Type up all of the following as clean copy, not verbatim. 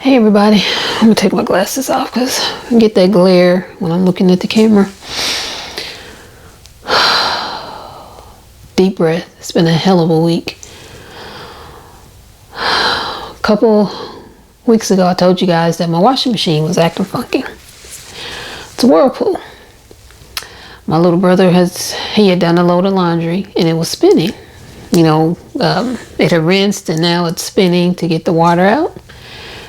Hey everybody, I'm gonna take my glasses off because I get that glare when I'm looking at the camera. Deep breath. It's been a hell of a week. A couple weeks ago I told you guys that my washing machine was acting funky. It's a Whirlpool. My little brother had done a load of laundry and it was spinning. It had rinsed and now it's spinning to get the water out.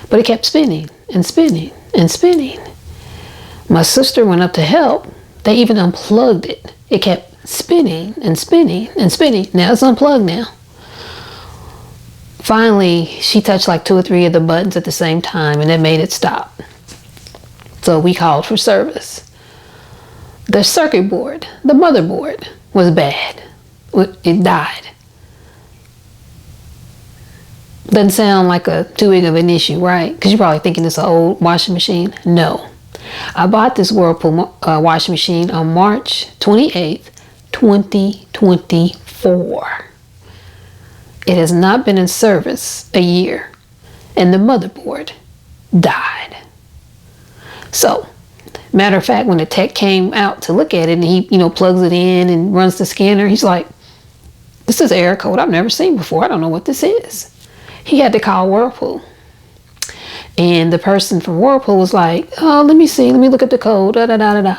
But it kept spinning and spinning and spinning. My sister went up to help. They even unplugged it. It kept spinning and spinning and spinning. Now it's unplugged now. Finally, she touched like 2 or 3 of the buttons at the same time and it made it stop. So we called for service. The circuit board, the motherboard, was bad. It died. Doesn't sound like too big of an issue, right? Because you're probably thinking it's an old washing machine. No. I bought this Whirlpool washing machine on March 28th, 2024. It has not been in service a year. And the motherboard died. So, matter of fact, when the tech came out to look at it and he, plugs it in and runs the scanner, he's like, this is an error code I've never seen before. I don't know what this is. He had to call Whirlpool. And the person from Whirlpool was like, oh, let me see. Let me look at the code. Da, da, da, da, da.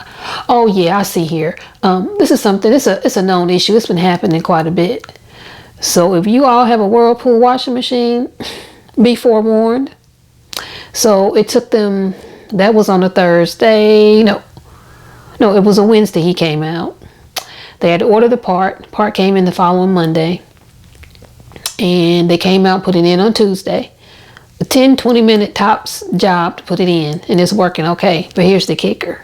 Oh, yeah, I see here. This is something. It's a known issue. It's been happening quite a bit. So if you all have a Whirlpool washing machine, be forewarned. So it took them, that was on a Thursday. No, it was a Wednesday he came out. They had to order the part. The part came in the following Monday. And they came out, put it in on Tuesday. A 10-20 minute tops job to put it in. And it's working okay. But here's the kicker.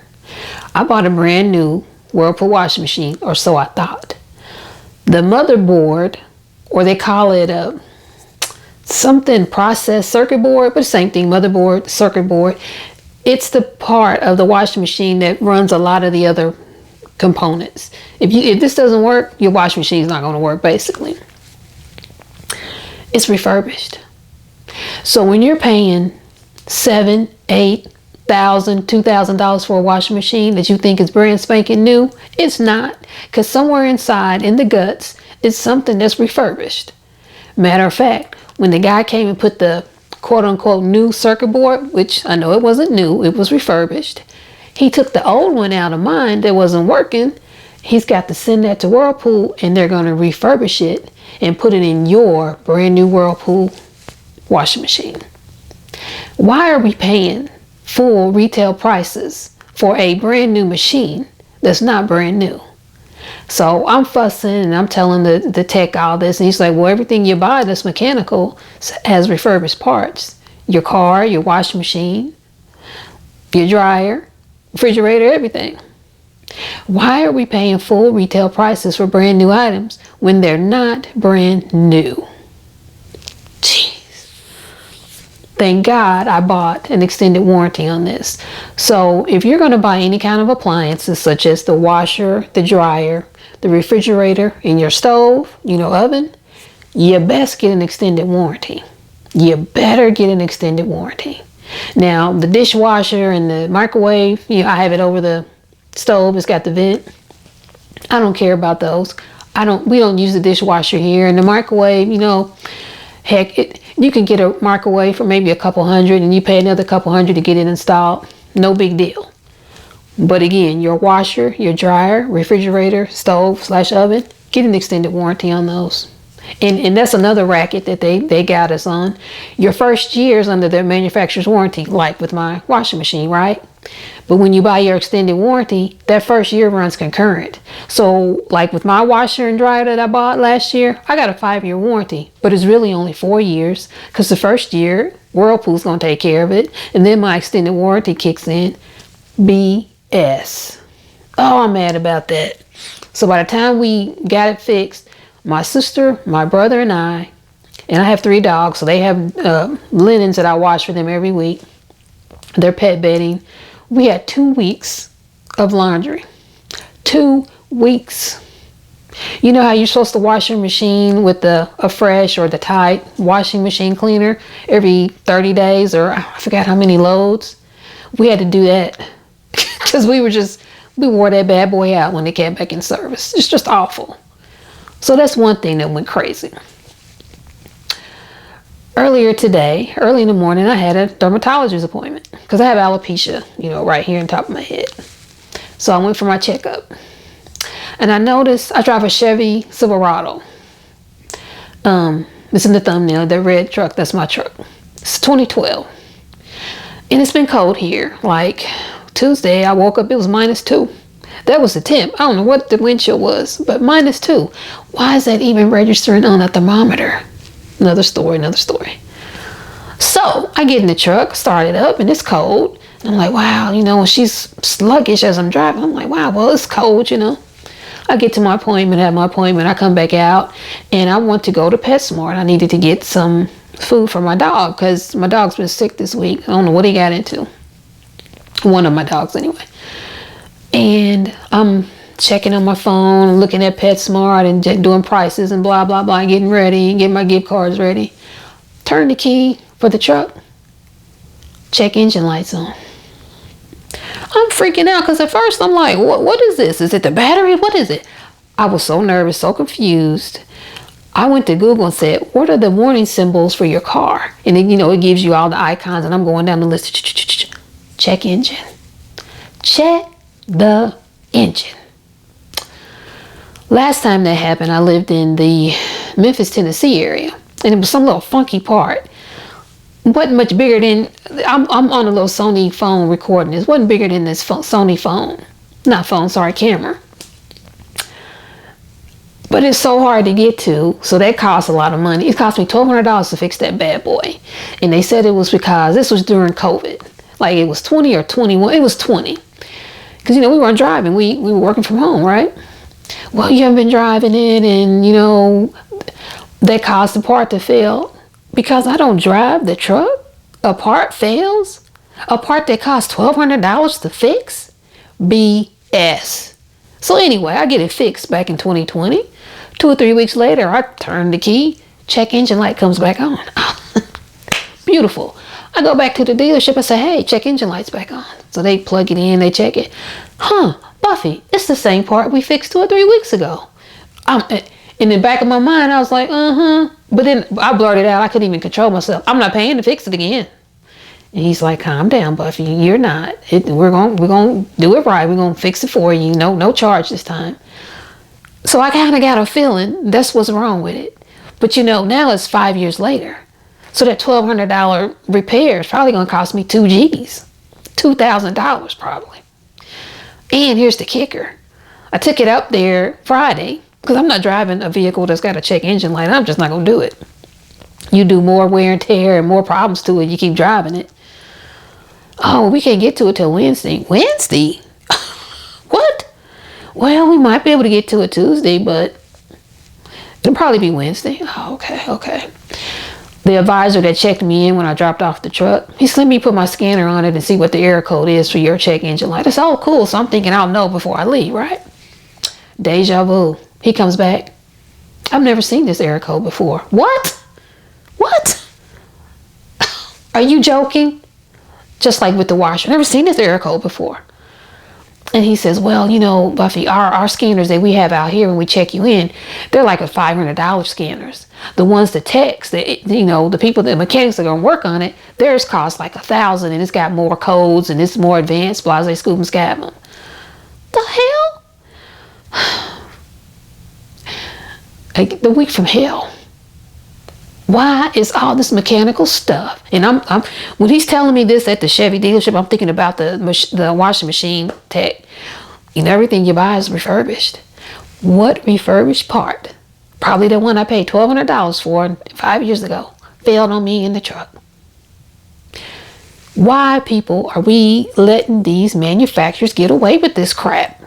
I bought a brand new Whirlpool washing machine, or so I thought. The motherboard, or they call it a something process circuit board, but the same thing, motherboard, circuit board. It's the part of the washing machine that runs a lot of the other components. If this doesn't work, your washing machine is not going to work, basically. It's refurbished. So when you're paying $7,000, $8,000, $2,000 for a washing machine that you think is brand spanking new, it's not. Because somewhere inside, in the guts, is something that's refurbished. Matter of fact, when the guy came and put the quote unquote new circuit board, which I know it wasn't new, it was refurbished. He took the old one out of mine that wasn't working. He's got to send that to Whirlpool and they're going to refurbish it and put it in your brand new Whirlpool washing machine. Why are we paying full retail prices for a brand new machine that's not brand new? So I'm fussing and I'm telling the tech all this, and he's like, well, everything you buy that's mechanical has refurbished parts. Your car, your washing machine, your dryer, refrigerator, everything. Why are we paying full retail prices for brand new items when they're not brand new? Jeez. Thank God I bought an extended warranty on this. So if you're going to buy any kind of appliances such as the washer, the dryer, the refrigerator, and your stove, oven, you best get an extended warranty. You better get an extended warranty. Now, the dishwasher and the microwave, I have it over the stove. It's got the vent. I don't care about those. We don't use the dishwasher here. And the microwave, heck, you can get a microwave for maybe a couple $100 and you pay another couple $100 to get it installed. No big deal. But again, your washer, your dryer, refrigerator, stove / oven, get an extended warranty on those. And that's another racket that they got us on. Your first year is under their manufacturer's warranty, like with my washing machine, right? But when you buy your extended warranty, that first year runs concurrent. So like with my washer and dryer that I bought last year, I got a 5-year warranty, but it's really only 4 years because the first year, Whirlpool's going to take care of it. And then my extended warranty kicks in. BS. Oh, I'm mad about that. So by the time we got it fixed, my sister, my brother, and I have 3 dogs, so they have linens that I wash for them every week. Their pet bedding. We had 2 weeks of laundry. 2 weeks. You know how you're supposed to wash your machine with a fresh or the Tide washing machine cleaner every 30 days, or I forgot how many loads? We had to do that because we wore that bad boy out when it came back in service. It's just awful. So that's one thing that went crazy. Earlier today, early in the morning, I had a dermatologist appointment because I have alopecia, right here on top of my head. So I went for my checkup. And I noticed I drive a Chevy Silverado. It's in the thumbnail, that red truck, that's my truck. It's 2012. And it's been cold here. Like Tuesday, I woke up, it was -2. That was the temp. I don't know what the wind chill was, but -2. Why is that even registering on a thermometer? Another story. So I get in the truck, start it up, and it's cold. And I'm like, wow, when she's sluggish as I'm driving, I'm like, wow, well, it's cold, I get to my appointment, have my appointment, I come back out, and I want to go to PetSmart. I needed to get some food for my dog because my dog's been sick this week. I don't know what he got into. One of my dogs, anyway. And I'm checking on my phone, looking at PetSmart and doing prices and blah, blah, blah, getting ready, getting my gift cards ready. Turn the key for the truck. Check engine lights on. I'm freaking out because at first I'm like, what is this? Is it the battery? What is it? I was so nervous, so confused. I went to Google and said, what are the warning symbols for your car? And then, it gives you all the icons, and I'm going down the list. Check engine. Check the engine. Last time that happened, I lived in the Memphis, Tennessee area, and it was some little funky part. Wasn't much bigger than, I'm on a little Sony phone recording this. Wasn't bigger than this Sony phone. Not phone, sorry, camera. But it's so hard to get to, so that costs a lot of money. It cost me $1,200 to fix that bad boy. And they said it was because this was during COVID. Like it was 20 or 21, it was 20. Because, we weren't driving, we were working from home, right? Well, you haven't been driving it, and, that caused the part to fail. Because I don't drive the truck, a part fails? A part that costs $1,200 to fix? BS. So anyway, I get it fixed back in 2020. 2 or 3 weeks later, I turn the key, check engine light comes back on. Beautiful. I go back to the dealership and say, hey, check engine light's back on. So they plug it in, they check it. Buffy, it's the same part we fixed 2 or 3 weeks ago. In the back of my mind, I was like, But then I blurted out, I couldn't even control myself. I'm not paying to fix it again. And he's like, calm down, Buffy. You're not. We're gonna do it right. We're gonna fix it for you. No charge this time. So I kind of got a feeling that's what's wrong with it. But now it's 5 years later. So that $1,200 repair is probably gonna cost me 2 G's. $2,000 probably. And here's the kicker. I took it up there Friday. Because I'm not driving a vehicle that's got a check engine light. I'm just not going to do it. You do more wear and tear and more problems to it. You keep driving it. Oh, we can't get to it till Wednesday. Wednesday? What? Well, we might be able to get to it Tuesday, but it'll probably be Wednesday. Oh, okay. The advisor that checked me in when I dropped off the truck, he said, let me put my scanner on it and see what the error code is for your check engine light. I said, oh, cool. So I'm thinking I'll know before I leave, right? Deja vu. He comes back. I've never seen this error code before. What? Are you joking? Just like with the washer. Never seen this error code before. And he says, well, Buffy, our scanners that we have out here when we check you in, they're like a $500 scanners. The ones that text, the people, the mechanics that are going to work on it, theirs cost like $1,000 and it's got more codes and it's more advanced, blase, scoop and scab them. The hell? The week from hell. Why is all this mechanical stuff? And I'm when he's telling me this at the Chevy dealership, I'm thinking about the washing machine tech. Everything you buy is refurbished. What refurbished part? Probably the one I paid $1,200 for 5 years ago. Failed on me in the truck. Why, people, are we letting these manufacturers get away with this crap?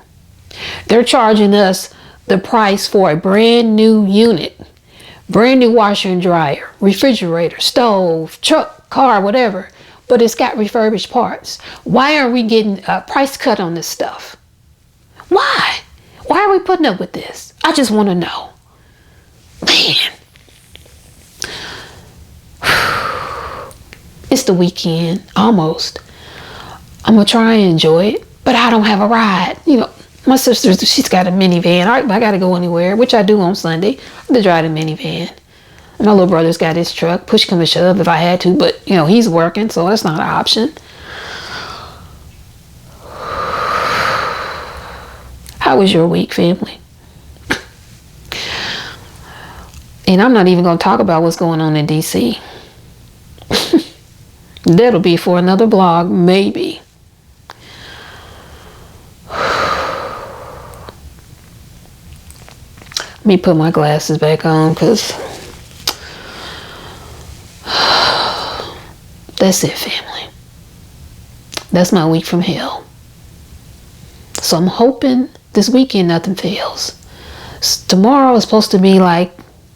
They're charging us the price for a brand new unit, brand new washer and dryer, refrigerator, stove, truck, car, whatever, but it's got refurbished parts. Why are we getting a price cut on this stuff? Why? Why are we putting up with this? I just want to know. Man. It's the weekend, almost. I'm going to try and enjoy it, but I don't have a ride. You know, my sister, she's got a minivan. I got to go anywhere, which I do on Sunday. I have to drive the minivan. My little brother's got his truck. Push come to shove if I had to, but, you know, he's working, so that's not an option. How was your week, family? And I'm not even going to talk about what's going on in D.C. That'll be for another blog, maybe. Let me put my glasses back on, because that's it, family. That's my week from hell. So I'm hoping this weekend nothing fails. Tomorrow is supposed to be like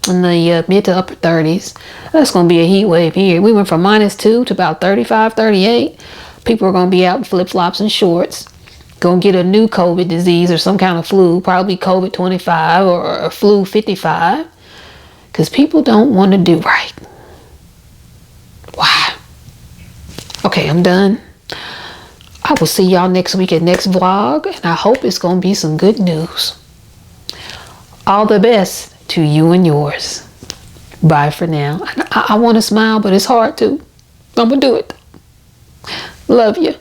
in the mid to upper 30s. That's going to be a heat wave here. We went from -2 to about 35, 38. People are going to be out in flip-flops and shorts. Going to get a new COVID disease or some kind of flu. Probably COVID 25 or flu 55. Because people don't want to do right. Why? Okay, I'm done. I will see y'all next week at next vlog. And I hope it's going to be some good news. All the best to you and yours. Bye for now. I want to smile, but it's hard to. I'm going to do it. Love you.